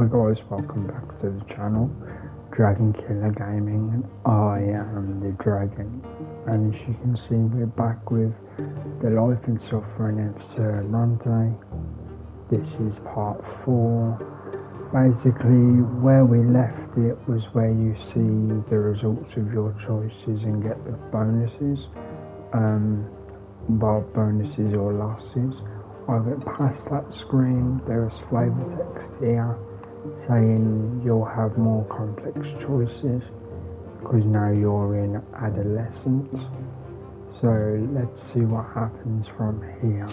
Hi guys, welcome back to the channel, Dragon Killer Gaming, and I am the Dragon, and as you can see we're back with the Life and Suffering of Sir Brante. This is part 4. Basically where we left it was where you see the results of your choices and get the bonuses, bonuses or losses. I went past that screen. There is flavor text here saying you'll have more complex choices because now you're in adolescence. So let's see what happens from here.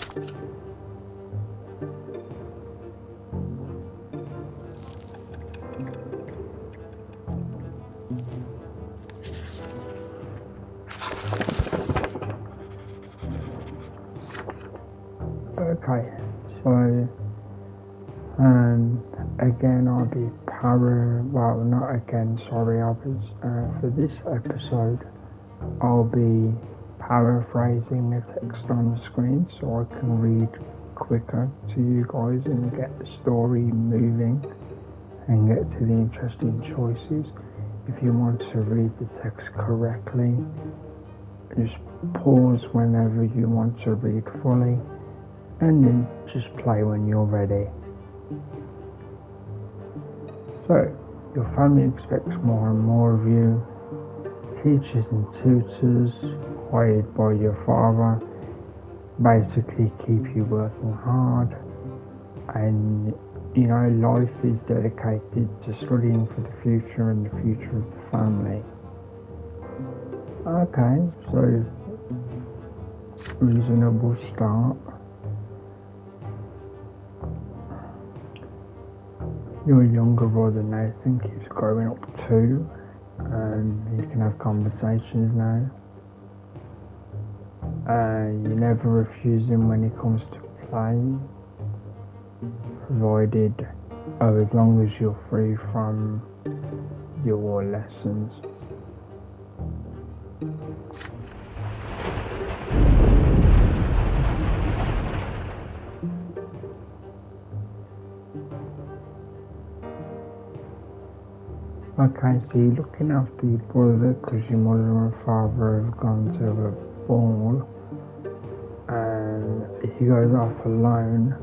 Okay, so again I'll be for this episode I'll be paraphrasing the text on the screen so I can read quicker to you guys and get the story moving and get to the interesting choices. If you want to read the text correctly, just pause whenever you want to read fully and then just play when you're ready. So, your family expects more and more of you. Teachers and tutors, hired by your father, basically keep you working hard, and you know life is dedicated to studying for the future and the future of the family. Okay, so reasonable start. Your younger brother Nathan keeps growing up too, and you can have conversations now. You never refuse him when he comes to play, provided, as long as you're free from your lessons. Okay, so you're looking after your brother because your mother and father have gone to a ball, and he goes off alone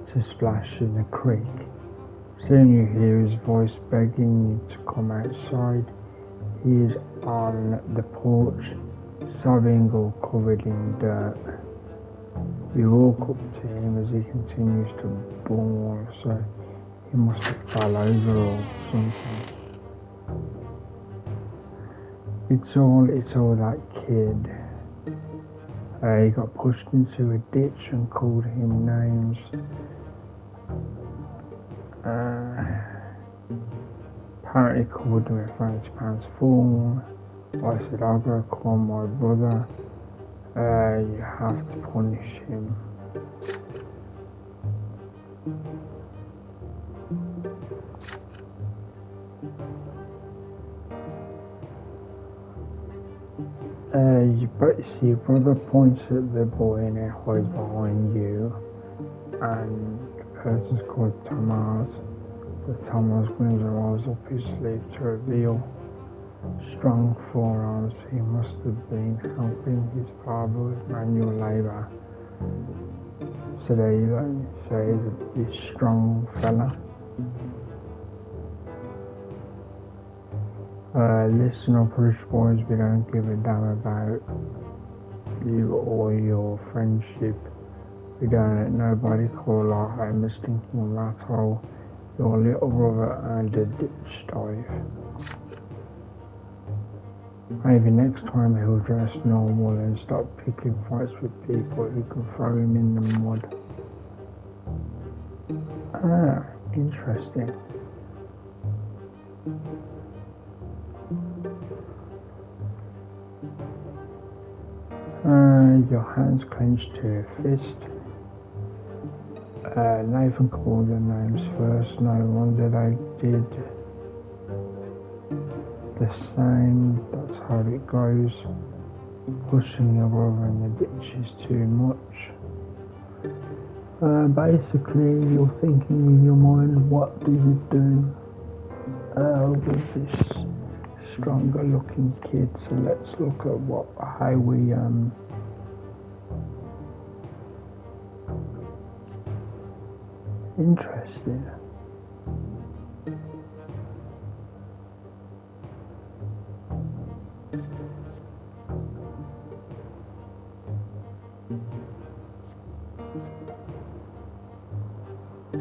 to splash in the creek. Soon you hear his voice begging you to come outside. He is on the porch, sobbing all covered in dirt. You walk up to him as he continues to bawl, so he must have fell over or something. It's all that kid. He got pushed into a ditch and called him names. Apparently called him a fancy pants fool. I said, I'll go call my brother. You have to punish him. Your brother points at the boy and it hides behind you, and the person's called Thomas. But Thomas brings a rolls up his sleeve to reveal strong forearms. He must have been helping his father with manual labour. So there you go. So he's this strong fella. Listen up, rich boys, we don't give a damn about you or your friendship. We don't let nobody call our home a stinking rat hole. Your little brother earned a ditch dive. Maybe next time he'll dress normal and stop picking fights with people who can throw him in the mud. Interesting. Your hands clenched to a fist. Nathan called the names first. No wonder they did the same. That's how it goes. Pushing your brother in the ditch is too much. Basically, you're thinking in your mind, what do you do with this stronger looking kid? So let's look at how we interesting.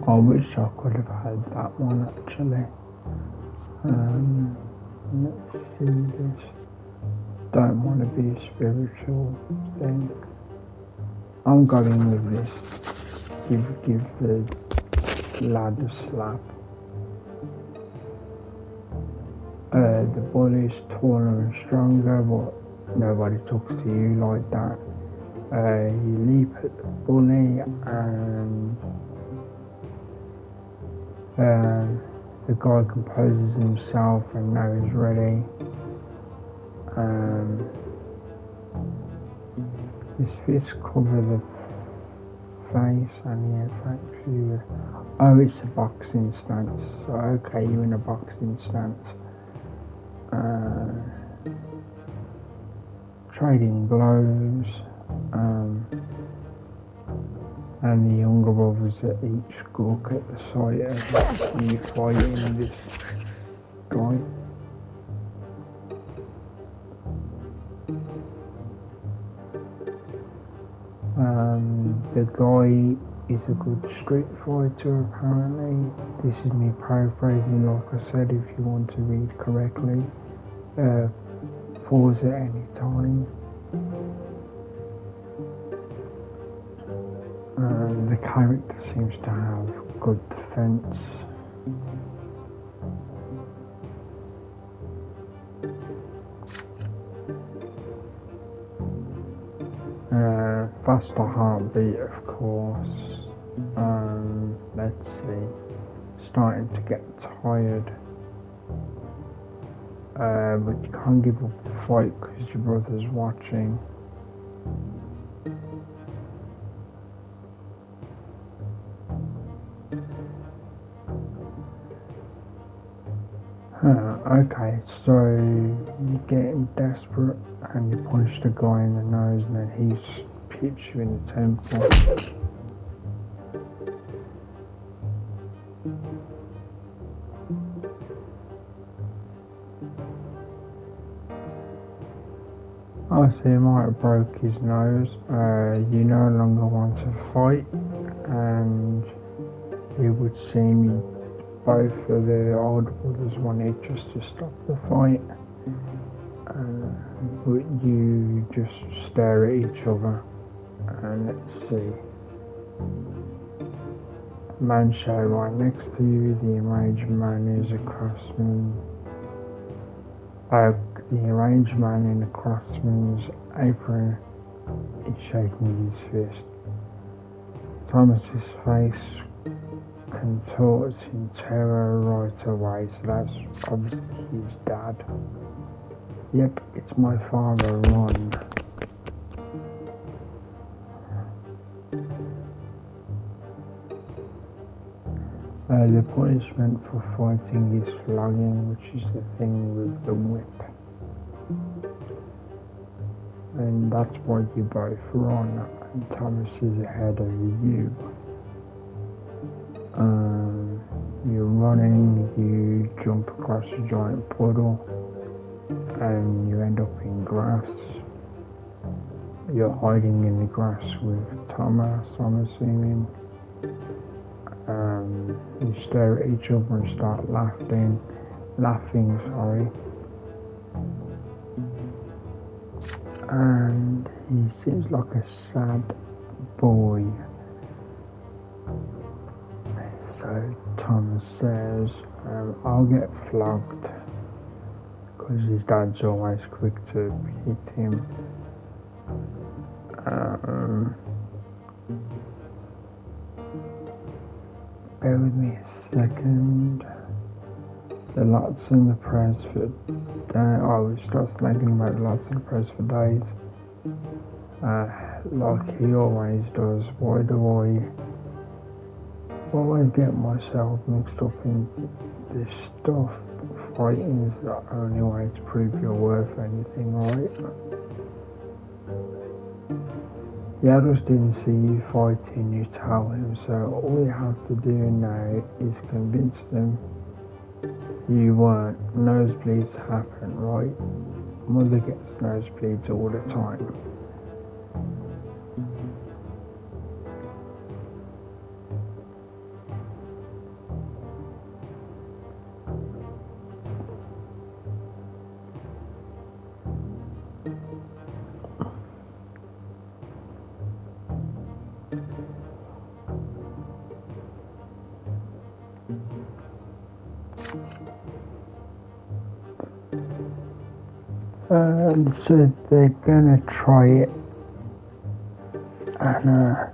I wish I could have had that one actually. Let's see this. Don't want to be a spiritual thing. I'm going with this. Give the lad a slap. The bully's taller and stronger, but nobody talks to you like that. You leap at the bully and the guy composes himself and now he's ready. His fists cover the face and yes, actually, it's a boxing stance. So okay, you're in a boxing stance. Trading blows. And the younger brothers at each gawk at the sight of you fighting this guy. The guy is a good street fighter apparently. This is me paraphrasing, like I said. If you want to read correctly, pause at any time. The character seems to have good defense. Faster heartbeat, of course. Let's see. Starting to get tired. But you can't give up the fight because your brother's watching. Okay, so you're getting desperate and you punch the guy in the nose and then he hits you in the temple. Oh, so he might have broke his nose. You no longer want to fight and you would seem both of the older brothers wanted just to stop the fight, but you just stare at each other. And let's see, man show right next to you. The enraged man is a craftsman. The enraged man in the craftsman's apron is shaking his fist. Thomas's face contorts in terror right away, so that's obviously his dad. Yep, it's my father, Ron. The punishment for fighting is flogging, which is the thing with the whip. And that's why you both run, and Thomas is ahead of you. You're running, you jump across a giant puddle, and you end up in grass. You're hiding in the grass with Thomas, I'm assuming. You stare at each other and start laughing, and he seems like a sad boy. So Thomas says, I'll get flogged, because his dad's always quick to hit him. Bear with me a second. The lots in the press for he starts thinking about lots in the press for days. Like he always does. Why do I always get myself mixed up in this stuff. Fighting is the only way to prove you're worth anything, right? The others didn't see you fighting, you tell him, so all you have to do now is convince them you weren't. Nosebleeds happen, right? Mother gets nosebleeds all the time. So they're gonna try it, and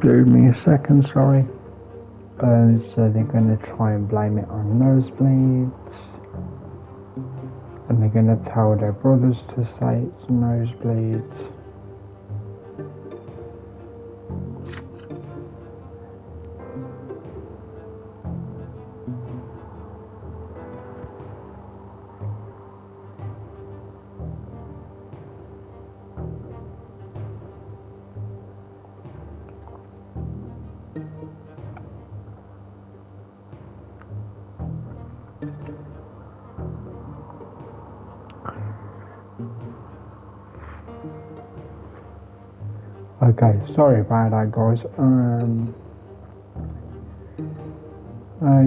give me a second, sorry. So they're gonna try and blame it on nosebleeds, and they're gonna tell their brothers to say it's nosebleeds. Okay, sorry about that, guys.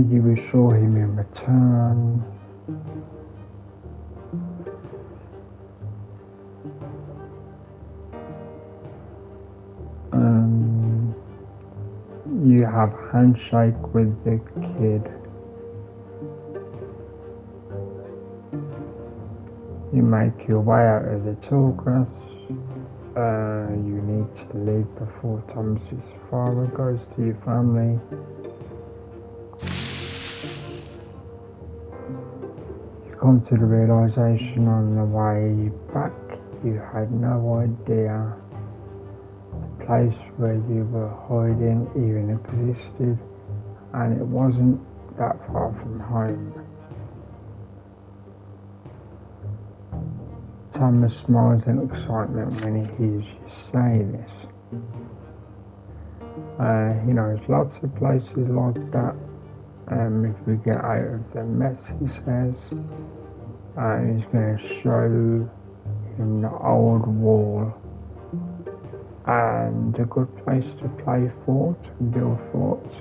You assure him in return. You have a handshake with the kid. You make your way out of the tall grass. You need to leave before Thomas's father goes to your family. You come to the realization on the way back you had no idea the place where you were hiding even existed, and it wasn't that far from home. Thomas smiles in excitement when he hears you say this. He knows lots of places like that. If we get out of the mess, he says, he's going to show him the old wall and a good place to play fort and build forts.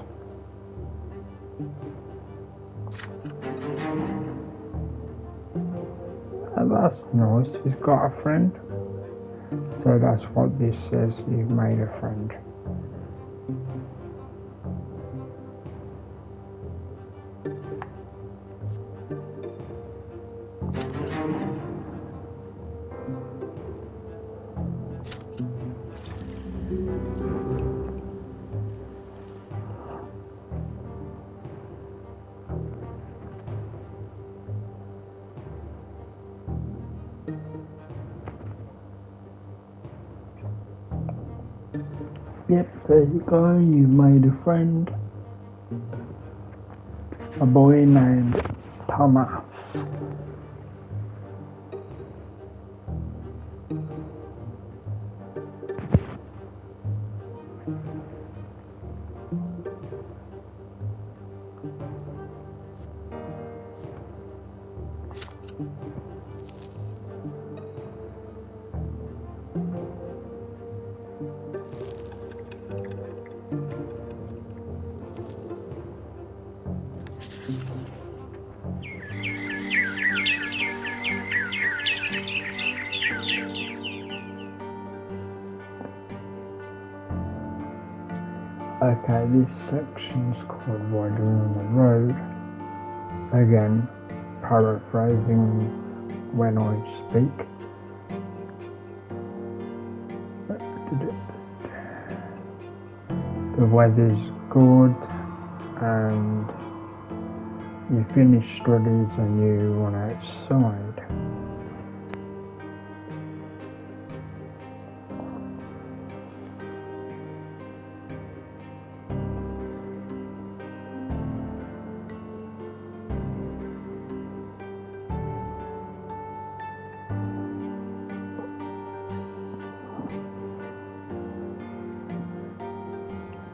That's nice, he's got a friend. So that's what this says, you've made a friend. Yep, there you go, you made a friend. A boy named Thomas. Okay, this section's called Riding on the Road. Again, paraphrasing when I speak. The weather's good and you finish studies and you run outside.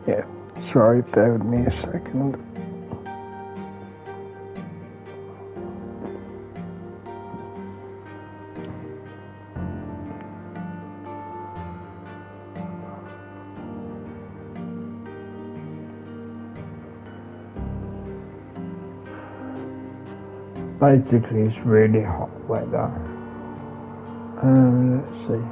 Yeah, sorry, bear with me a second. Basically, it's really hot weather. Let's see.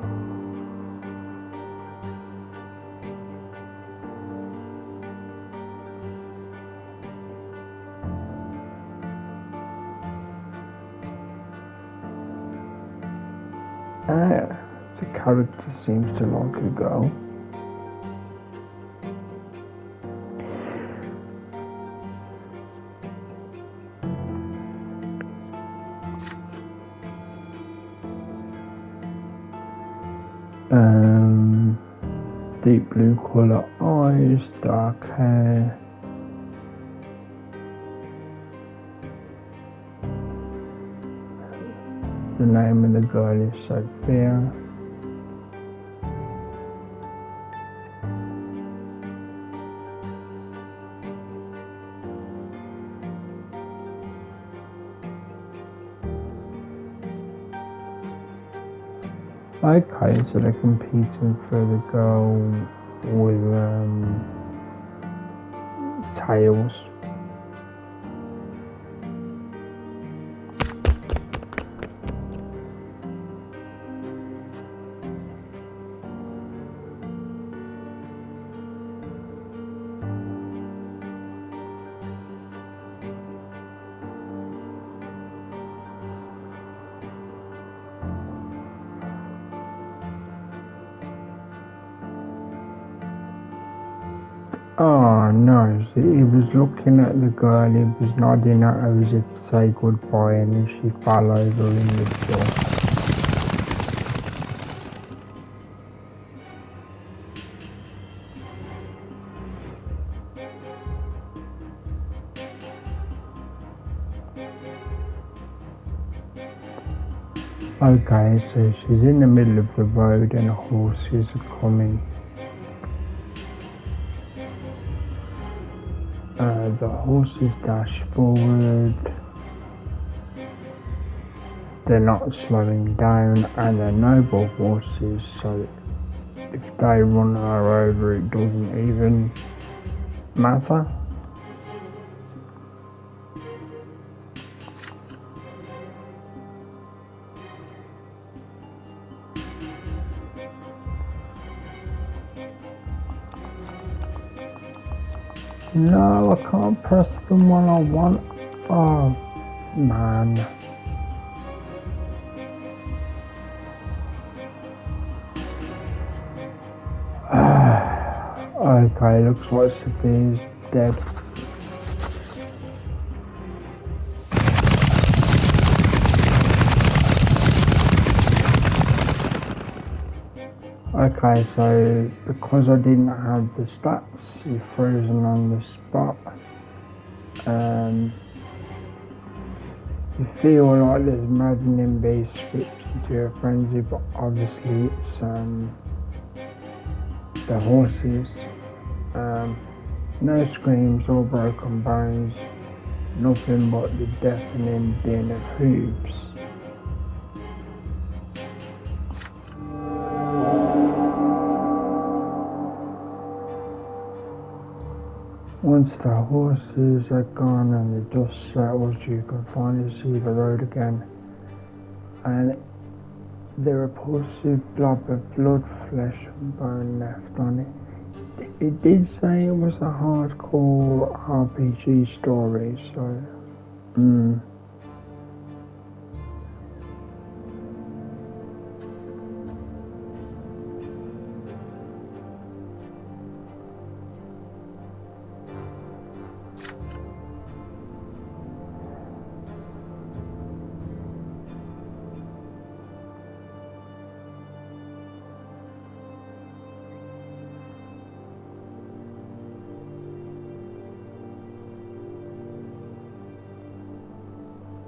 The character seems to like a girl. Deep blue colour eyes, dark hair. The name of the girl is Sophia. Okay, so they're competing for the girl with tails. Oh no, so he was looking at the girl, he was nodding at her as if to say goodbye, and then she fell over in the door. Okay, so she's in the middle of the road and horses are coming. The horses dash forward, they're not slowing down, and they're noble horses, so if they run her over it doesn't even matter. No, I can't press the one I want. Oh, man. Okay, looks like Sophia's dead. Okay, so because I didn't have the stats, you're frozen on the spot. You feel like there's maddening beast switched into a frenzy, but obviously it's the horses. No screams or broken bones, nothing but the deafening din of hooves. Once the horses are gone and the dust settles, you can finally see the road again, and the repulsive blob of blood, flesh and bone left on it. It did say it was a hardcore RPG story, so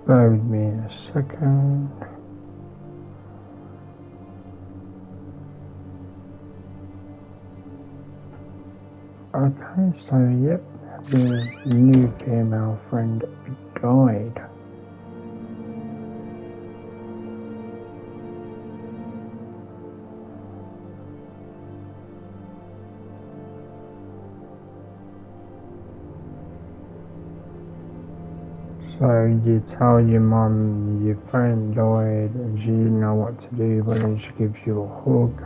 Bear with me a second. Okay, so yep, the new female friend died. So you tell your mum your friend died and she didn't know what to do, but then she gives you a hug.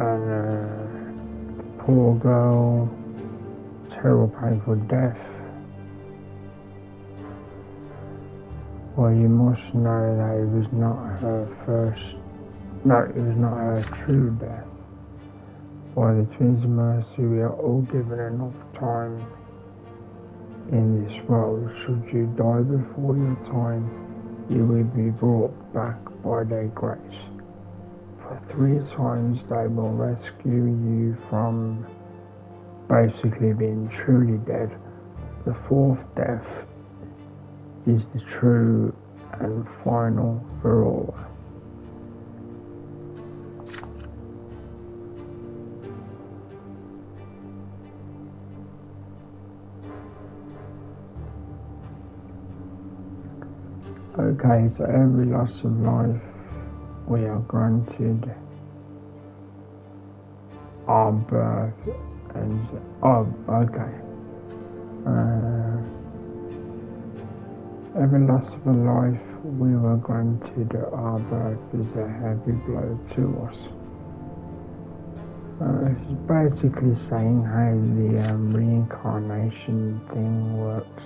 And poor girl, terrible painful death. Well, you must know that it was not her true death. By the Twins of Mercy, we are all given enough time in this world. Should you die before your time, you will be brought back by their grace. For 3 times they will rescue you from basically being truly dead. The 4th death is the true and final for all. Okay, so every loss of life we are granted our birth and every loss of a life we were granted our birth is a heavy blow to us. It's basically saying how the reincarnation thing works.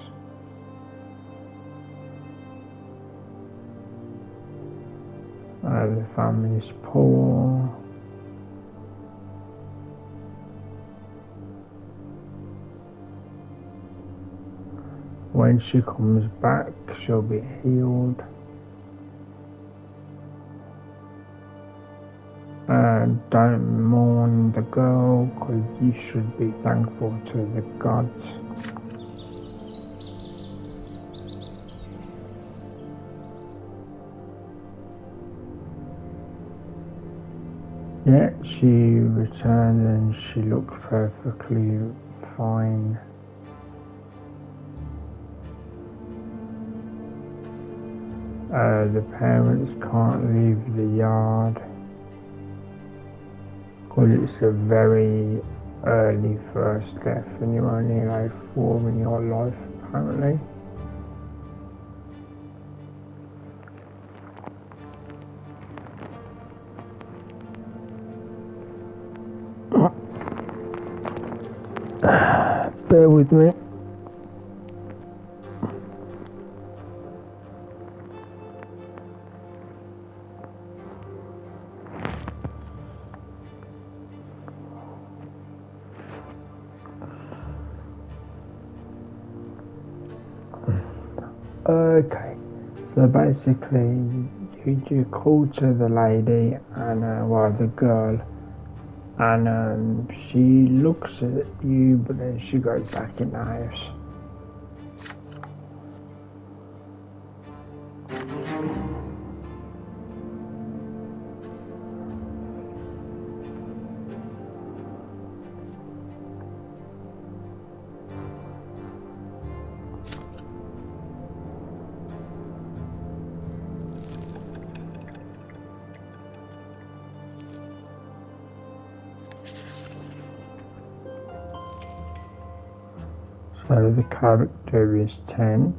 The family's poor. When she comes back, she'll be healed. Don't mourn the girl, because you should be thankful to the gods. Yet she returned and she looked perfectly fine. The parents can't leave the yard because it's a very early first death and you're only allowed 4 in your life apparently. Bear with me. Okay, so basically you call to the lady and the girl, and she looks at you but then she goes back in the house. So the character is 10.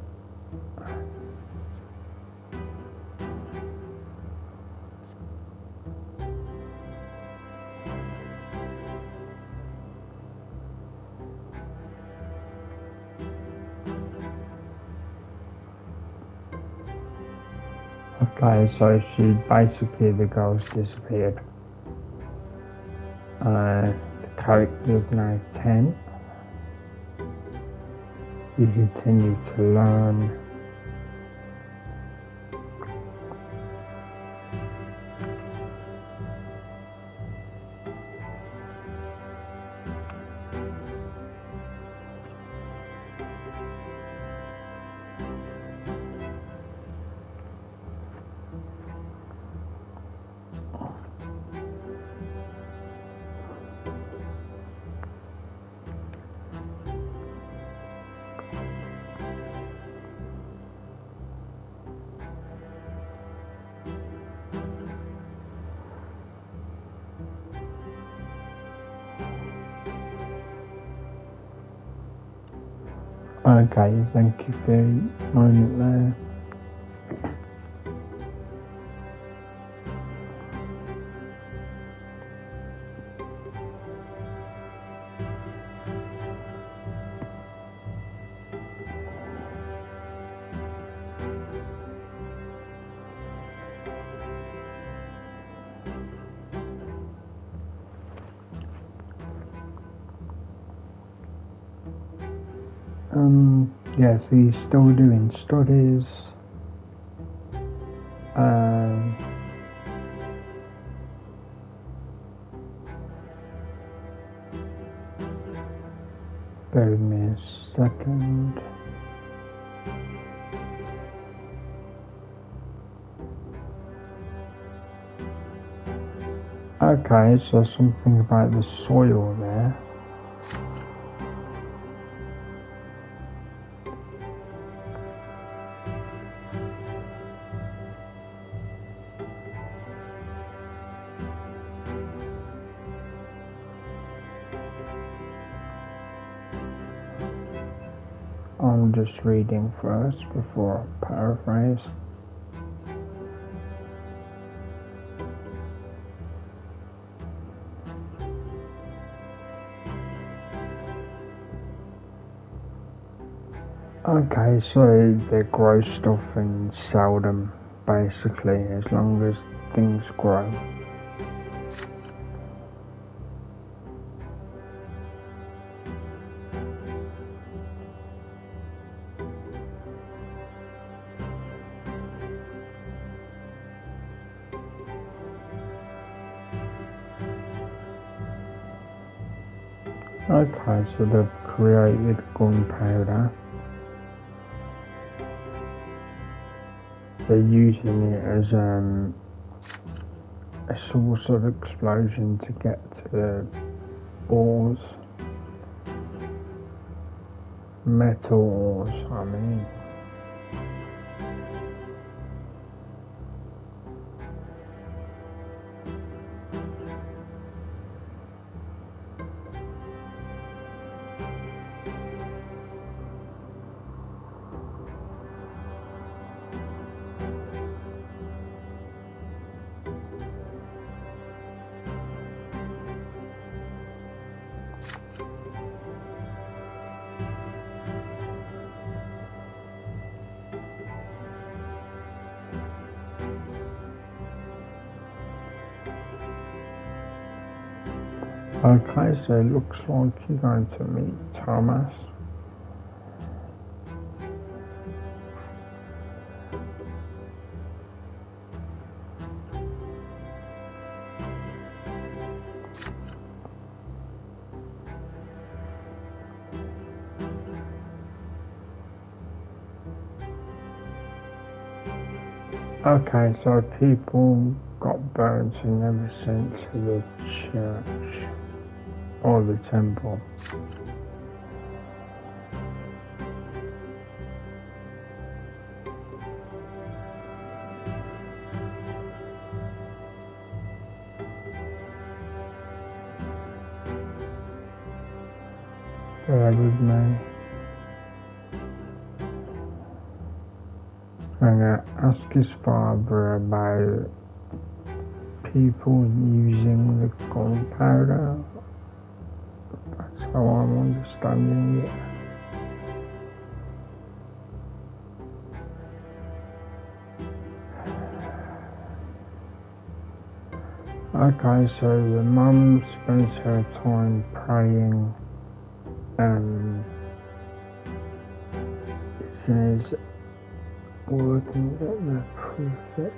Okay, so the girl's disappeared. The character's now 10. You continue to learn. Okay, thank you for your moment there. Yes, he's still doing studies. Bear with me a second. Okay, so something about the soil there. I'm just reading first before I paraphrase. Okay, so they grow stuff and sell them, basically, as long as things grow. Okay, so they've created gunpowder. They're using it as a source of explosion to get to the ores. Metal ores, I mean. Okay, so it looks like you're going to meet Thomas. Okay, so people got burnt and never sent to the church or the temple. Bear with me. I'm going to ask his father about people using the gunpowder. That's how I'm understanding it. Okay, so the mum spends her time praying. It says working at the prefecture.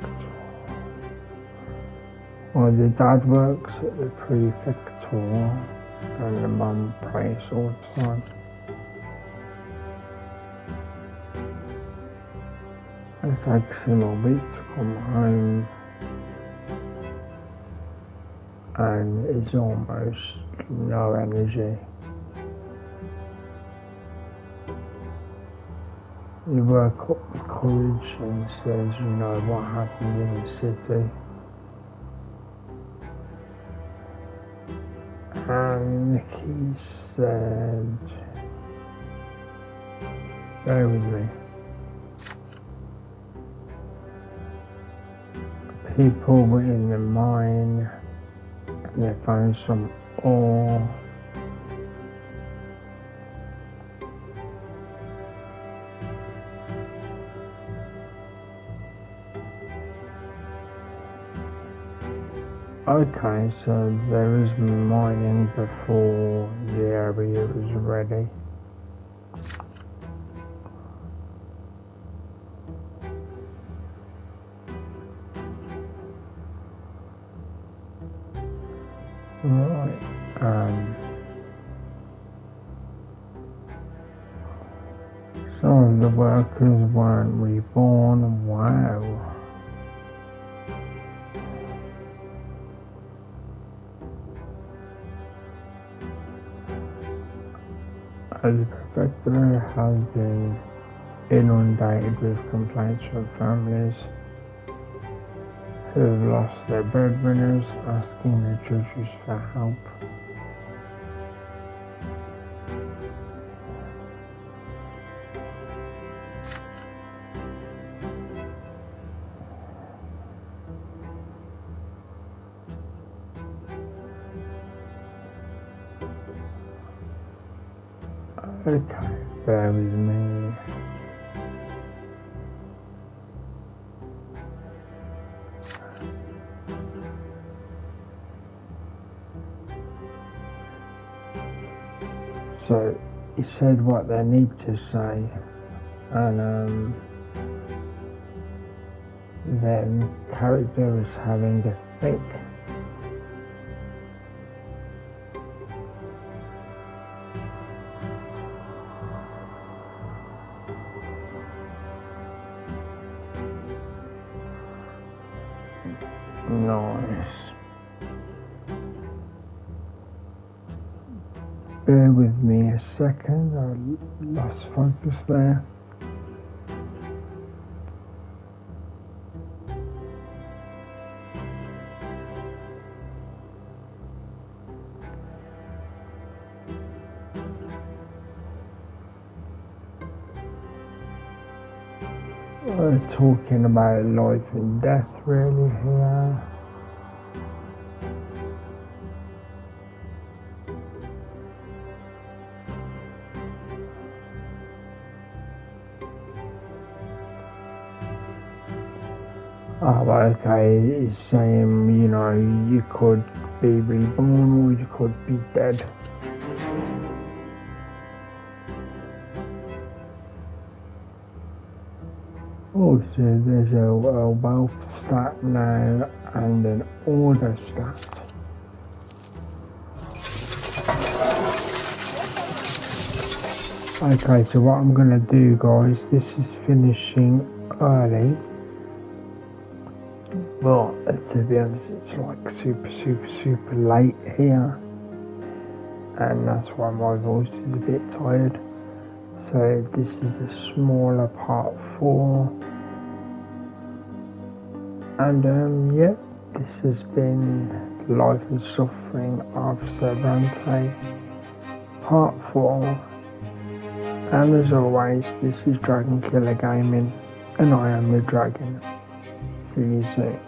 Well, the dad works at the prefecture and the mum prays all the time. It takes him a week to come home and it's almost no energy. You work up the courage and says, you know, what happened in the city. And he said, bear with me. People were in the mine and they found some ore. Okay, so there was mining before the area was ready. Right, some of the workers weren't reborn. Wow. As the prefecture has been inundated with complaints from families who have lost their breadwinners, asking the judges for help. Okay, bear with me. So he said what they need to say, and then character was having to think. Nice. Bear with me a second, I lost focus there. We're talking about life and death really here. Oh, okay, it's saying, you know, you could be reborn or you could be dead. Also, there's a wealth stat now and an order stat. Okay, so what I'm going to do, guys, this is finishing early. But to be honest, it's like super late here. And that's why my voice is a bit tired. So this is the smaller part 4. And yeah, this has been Life and Suffering of Sir Brante, part 4. And as always, this is Dragon Killer Gaming, and I am the Dragon. See you soon.